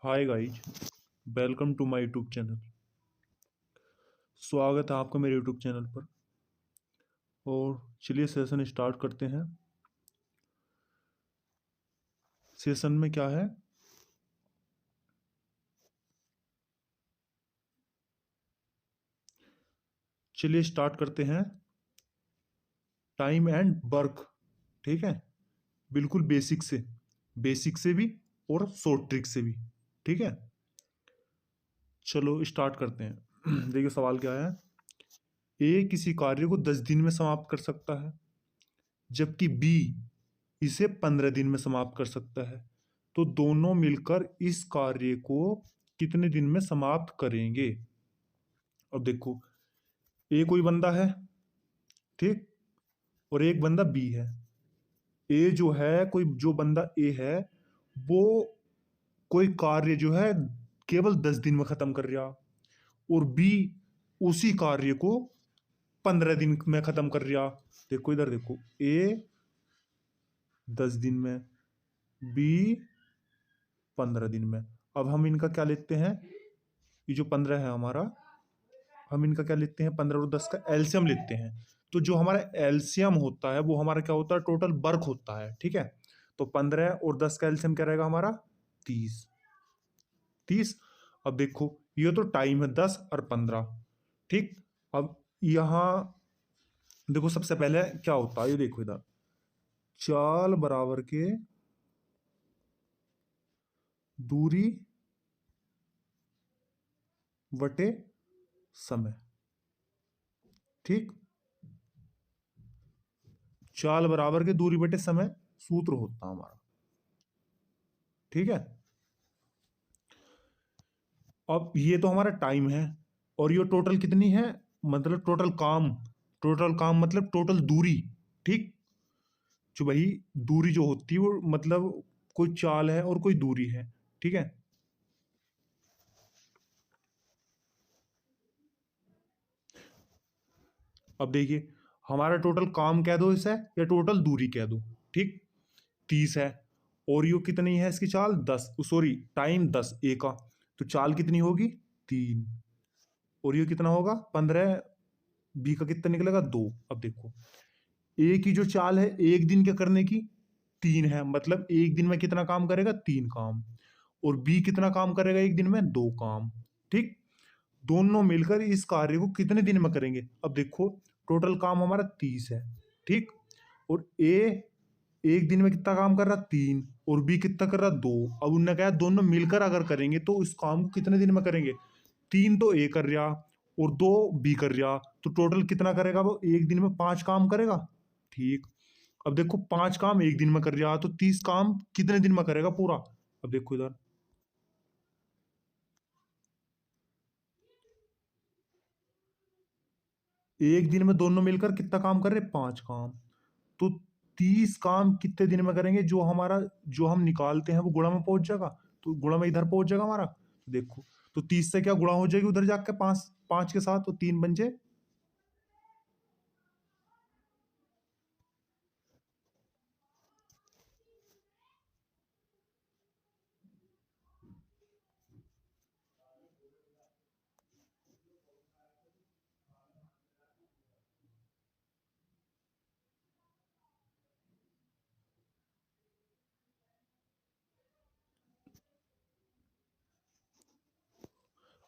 Hi guys, welcome to my YouTube channel. स्वागत है आपका मेरे यूट्यूब चैनल पर। और चलिए सेशन स्टार्ट करते हैं। सेशन में क्या है, चलिए स्टार्ट करते हैं। टाइम एंड वर्क, ठीक है, बिल्कुल बेसिक से भी और शॉर्ट ट्रिक से भी, ठीक है। चलो स्टार्ट करते हैं। देखिए सवाल क्या है। ए किसी कार्य को 10 दिन में समाप्त कर सकता है, जबकि बी इसे 15 दिन में समाप्त कर सकता है। तो दोनों मिलकर इस कार्य को कितने दिन में समाप्त करेंगे। अब देखो, ए कोई बंदा है, ठीक, और एक बंदा बी है। ए जो है, कोई जो बंदा ए है वो कोई कार्य जो है केवल 10 दिन में खत्म कर रहा, और बी उसी कार्य को 15 दिन में खत्म कर रहा। देखो इधर देखो, ए 10 दिन में, बी 15 दिन में। अब हम इनका क्या लेते हैं, ये जो 15 है हमारा, हम इनका क्या लेते हैं, 15 और 10 का एलसीएम लेते हैं। तो जो हमारा एलसीएम होता है वो हमारा क्या होता है, टोटल वर्क होता है, ठीक है। तो 15 और 10 का एलसीएम क्या रहेगा हमारा, 30। अब देखो ये तो टाइम है 10 और 15, ठीक। अब यहां देखो सबसे पहले क्या होता है, ये देखो इधर, चाल बराबर के दूरी बटे समय, ठीक। चाल बराबर के दूरी बटे समय सूत्र होता है हमारा, ठीक है। अब ये तो हमारा टाइम है, और ये टोटल कितनी है, मतलब टोटल काम मतलब टोटल दूरी, ठीक। जो भाई दूरी जो होती है वो मतलब कोई चाल है और कोई दूरी है, ठीक है। अब देखिए हमारा टोटल काम कह दो इसे या टोटल दूरी कह दो, ठीक। 30 है, और ये कितनी है इसकी चाल, 10, सॉरी टाइम 10 ए का, तो चाल कितनी होगी 3, और ये कितना होगा 15, बी का कितना निकलेगा 2। अब देखो ए की जो चाल है एक दिन के करने की 3 है, मतलब एक दिन में कितना काम करेगा, 3 काम। और बी कितना काम करेगा एक दिन में, 2 काम, ठीक। दोनों मिलकर इस कार्य को कितने दिन में करेंगे। अब देखो टोटल काम हमारा 30 है, ठीक। और ए एक दिन में कितना काम कर रहा, 3, और बी कितना कर रहा, 2। अब उनने कहा दोनों मिलकर अगर करेंगे तो इस काम को कितने दिन में करेंगे। 3 तो ए कर रहा और 2 बी कर रहा, तो टोटल कितना करेगा, वो एक दिन में 5 काम करेगा, ठीक। अब देखो 5 काम एक दिन में कर रहा, तो 30 काम कितने दिन में करेगा पूरा। अब देखो इधर, एक दिन में दोनों मिलकर कितना काम कर रहे, 5 काम। तो 30 काम कितने दिन में करेंगे, जो हमारा जो हम निकालते हैं वो गुणा में पहुंच जाएगा, तो गुणा में इधर पहुंच जाएगा हमारा। तो देखो, तो 30 से क्या गुणा हो जाएगी उधर जाके 5 5 के साथ, तो 3 बन जाए।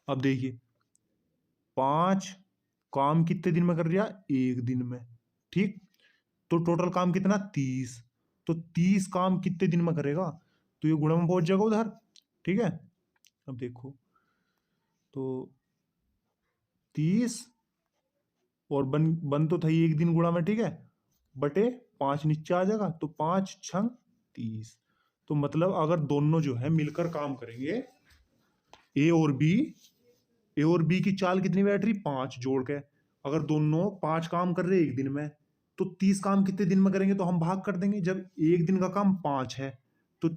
अब देखिए 5 काम कितने दिन में कर रहा, एक दिन में, ठीक। तो टोटल काम कितना, 30। तो 30 काम कितने दिन में करेगा, तो ये गुणा में पहुंच जाएगा उधर, ठीक है। अब देखो, तो 30 और बन बन तो था ही एक दिन गुणा में, ठीक है, बटे 5 नीचे आ जाएगा, तो 5 छंग 30। तो मतलब अगर दोनों जो है मिलकर काम करेंगे, ए और बी, ए और बी की चाल कितनी बैठ रही, 5 जोड़ के, अगर दोनों 5 काम कर रहे एक दिन में, तो 30 काम कितने दिन में करेंगे, तो हम भाग कर देंगे। जब एक दिन का काम 5 है तो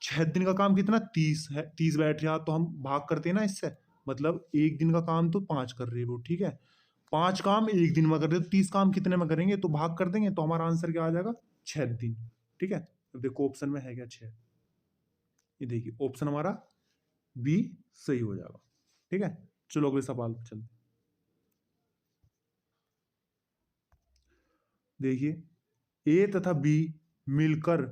6 दिन का काम कितना, 30 है, 30 बैठ रहा, तो हम भाग करते हैं ना इससे, मतलब एक दिन का काम तो 5 कर रही है वो, ठीक है। 5 काम एक दिन में कर रहे हो, 30 काम कितने में करेंगे, तो भाग कर देंगे, तो हमारा आंसर क्या आ जाएगा, 6 दिन, ठीक है। अब देखो ऑप्शन में है क्या 6, ये देखिए ऑप्शन हमारा बी सही हो जाएगा। ठीक है, चलो अगले सवाल पर चलते। देखिए ए तथा बी मिलकर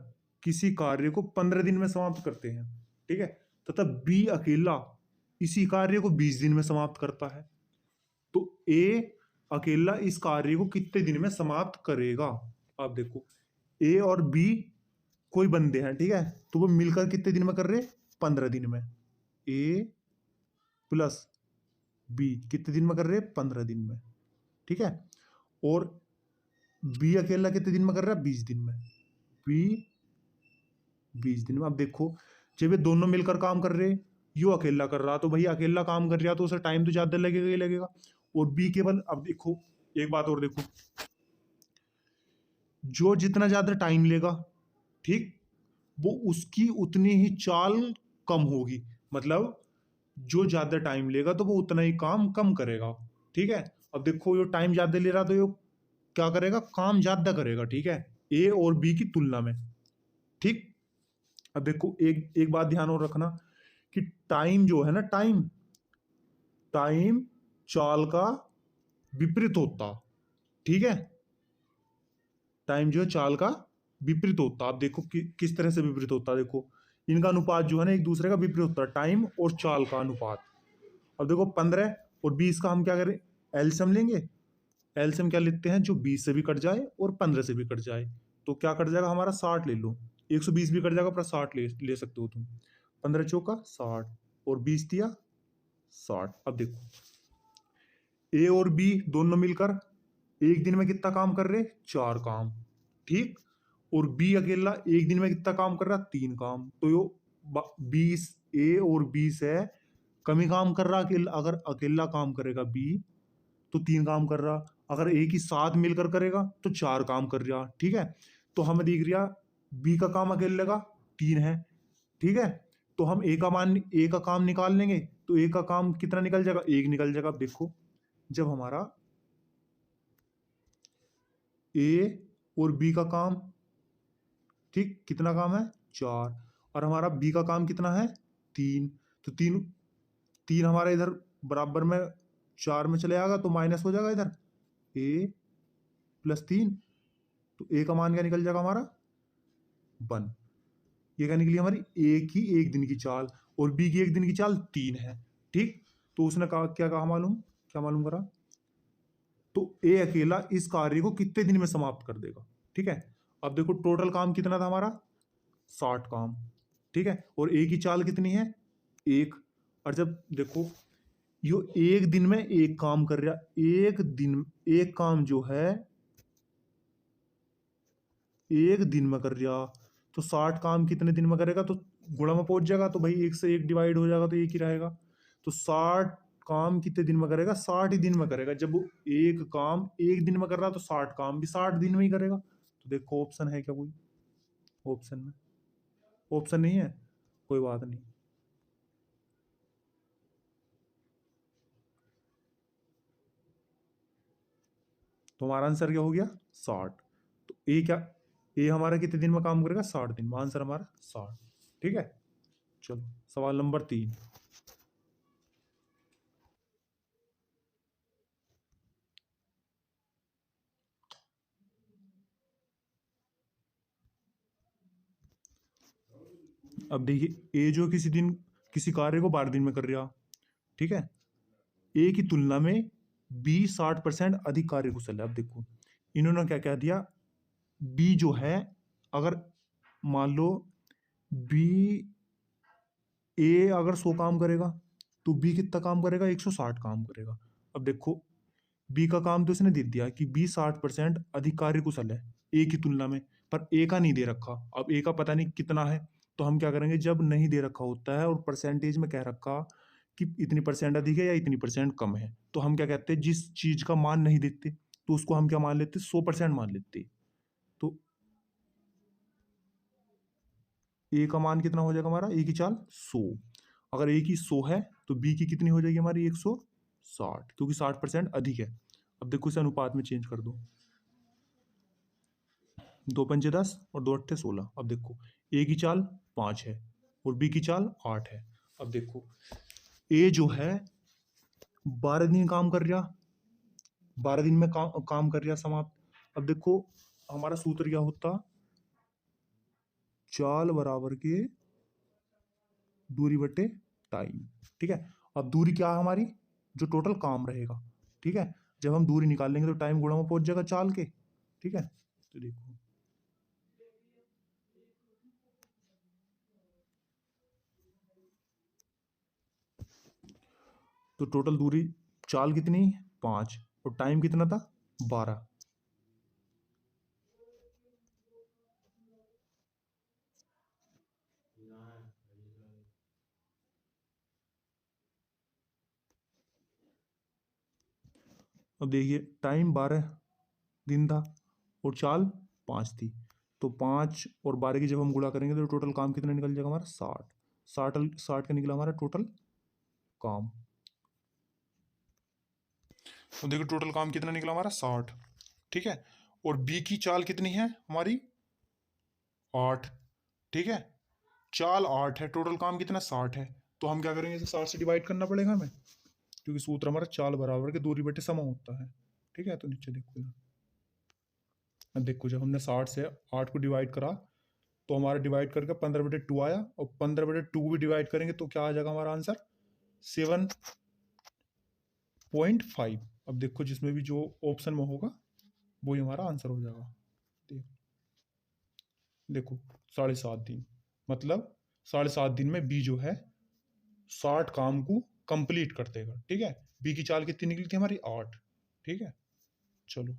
किसी कार्य को 15 दिन में समाप्त करते हैं, ठीक है, तथा बी अकेला इसी कार्य को 20 दिन में समाप्त करता है। तो ए अकेला इस कार्य को कितने दिन में समाप्त करेगा? आप देखो, ए और बी कोई बंदे हैं, ठीक है, तो वो मिलकर कितने दिन में कर रहे? 15 दिन में। ए प्लस बी कितने दिन में कर रहे? 15 दिन में, ठीक है। और बी अकेला कितने दिन में कर रहा है? 20 दिन में। बी 20 दिन में। अब देखो, जब ये दोनों मिलकर काम कर रहे, यो अकेला कर रहा, तो भाई अकेला काम कर रहा तो उसे टाइम तो ज्यादा लगेगा ही लगेगा। और बी केवल, अब देखो एक बात और देखो, जो जितना ज्यादा टाइम लेगा, ठीक, वो उसकी उतनी ही चाल कम होगी। मतलब जो ज्यादा टाइम लेगा तो वो उतना ही काम कम करेगा, ठीक है। अब देखो, ये टाइम ज्यादा ले रहा तो ये क्या करेगा? काम ज्यादा करेगा, ठीक है, ए और बी की तुलना में, ठीक। अब देखो, एक एक बात ध्यान और रखना कि टाइम जो है ना, टाइम टाइम चाल का विपरीत होता, ठीक है। टाइम जो है चाल का विपरीत होता। आप देखो किस तरह से विपरीत होता है। देखो, इनका अनुपात जो है ना एक दूसरे का विपरीत होता है, टाइम और चाल का अनुपात। अब देखो, 15 और 20 का हम क्या करें? एलसीएम लेंगे। एलसीएम क्या लेते हैं? जो 20 से भी कट जाए और 15 से भी कट जाए। तो क्या कट जाएगा हमारा? 60 ले लो। 120 भी कट जाएगा पर 60 ले सकते हो तुम। 15 चौका 60 और 20 दिया 60। अब देखो, ए और बी दोनों मिलकर एक दिन में कितना काम कर रहे? 4 काम, ठीक। और बी अकेला एक दिन में कितना काम कर रहा? 3 काम। तो यो 20 ए और 20 है, कम ही काम कर रहा। अकेला, अगर अकेला काम करेगा बी तो 3 काम कर रहा, अगर एक ही साथ मिलकर करेगा तो 4 काम कर रहा, ठीक है। तो हमें दिख रहा बी का काम अकेले का 3 है, ठीक है। तो हम ए का काम निकाल लेंगे, तो ए का काम कितना निकल जाएगा? 1 निकल जाएगा। अब देखो, जब हमारा ए और बी का काम, ठीक, कितना काम है? 4, और हमारा बी का काम कितना है? 3। तो तीन तीन हमारा इधर बराबर में 4 में चले आएगा, तो माइनस हो जाएगा इधर ए प्लस 3। तो ए का मान क्या निकल जाएगा हमारा? 1। ये क्या निकली हमारी? ए की एक दिन की चाल और बी की एक दिन की चाल 3 है, ठीक। तो उसने कहा, क्या कहा मालूम? क्या मालूम करा? तो ए अकेला इस कार्य को कितने दिन में समाप्त कर देगा, ठीक है। अब देखो, टोटल काम कितना था हमारा? 60 काम, ठीक है। और ए की चाल कितनी है? 1। और जब देखो, यो एक दिन में एक काम कर रहा, एक दिन एक काम जो है एक दिन में कर रहा, तो 60 काम कितने दिन में करेगा? तो गुणा में पहुंच जाएगा, तो भाई 1 से 1 डिवाइड हो जाएगा तो एक ही रहेगा। तो 60 काम कितने दिन में करेगा? 60 ही दिन में करेगा। जब वो एक काम एक दिन में कर रहा तो 60 काम भी 60 दिन में ही करेगा। तो देखो, ऑप्शन है क्या कोई? ऑप्शन में ऑप्शन नहीं है, कोई बात नहीं। तो हमारा आंसर क्या हो गया? 60। तो ए हमारा कितने दिन में काम करेगा? 60 दिन में। आंसर हमारा 60, ठीक है। चलो सवाल नंबर 3। अब देखिए, ए जो किसी कार्य को 12 दिन में कर रहा, ठीक है। ए की तुलना में बी 60% अधिक कार्य कुशल है। अब देखो, इन्होंने क्या क्या दिया? बी जो है, अगर मान लो बी ए अगर 100 काम करेगा तो बी कितना काम करेगा? 160 काम करेगा। अब देखो, बी का काम तो इसने दे दिया कि बी 60% अधिक कार्य कुशल है ए की तुलना में, पर ए का नहीं दे रखा। अब ए का पता नहीं कितना है, तो हम क्या करेंगे? जब नहीं दे रखा होता है और परसेंटेज में कह रखा कि इतनी परसेंट अधिक है या इतनी परसेंट कम है, तो हम क्या कहते हैं? जिस चीज का मान नहीं देते तो उसको हम क्या मान लेते? 100% मान लेते। तो ए का मान कितना हो जाएगा हमारा? ए की चाल 100। अगर ए की 100 है तो बी की कितनी हो जाएगी हमारी? 160, क्योंकि 60% अधिक है। अब देखो, इसे अनुपात में चेंज कर दो। 2 पंचे 10 और 2 अट्ठे 16। अब देखो, ए की चाल 5 है और बी की चाल 8 है। अब देखो ए जो है 12 दिन काम कर रहा, 12 दिन में काम कर रहा समाप्त। अब देखो हमारा सूत्र क्या होता, चाल बराबर के दूरी बटे टाइम। ठीक है, अब दूरी क्या है हमारी, जो टोटल काम रहेगा। ठीक है, जब हम दूरी निकाल लेंगे तो टाइम गुणा में पहुंच जाएगा चाल के। ठीक है, तो देखो तो टोटल दूरी चाल कितनी 5 और टाइम कितना था 12। अब देखिए टाइम 12 दिन था और चाल 5 थी, तो 5 और 12 की जब हम गुणा करेंगे तो टोटल काम कितना निकल जाएगा हमारा 60। 60 का निकला हमारा टोटल काम। तो देखो टोटल काम कितना निकला हमारा 60। ठीक है, और बी की चाल कितनी है हमारी 8। ठीक है, चाल 8 है, टोटल काम कितना 60 है, तो हम क्या करेंगे, इसे 60 से डिवाइड करना पड़ेगा हमें, क्योंकि सूत्र हमारा चाल बराबर के दूरी बटे समय होता है। ठीक है, तो नीचे देखो, अब देखो जब हमने 60 से 8 को डिवाइड करा तो हमारा डिवाइड करके 15/2 आया, और 15/2 भी डिवाइड करेंगे तो क्या आ जाएगा हमारा आंसर 7.5। अब देखो जिसमें भी जो ऑप्शन में होगा वही हमारा आंसर हो जाएगा। देखो 7.5 दिन, मतलब 7.5 दिन में बी जो है 60 काम को कंप्लीट कर देगा। ठीक है, बी की चाल कितनी निकली थी हमारी 8। ठीक है, चलो।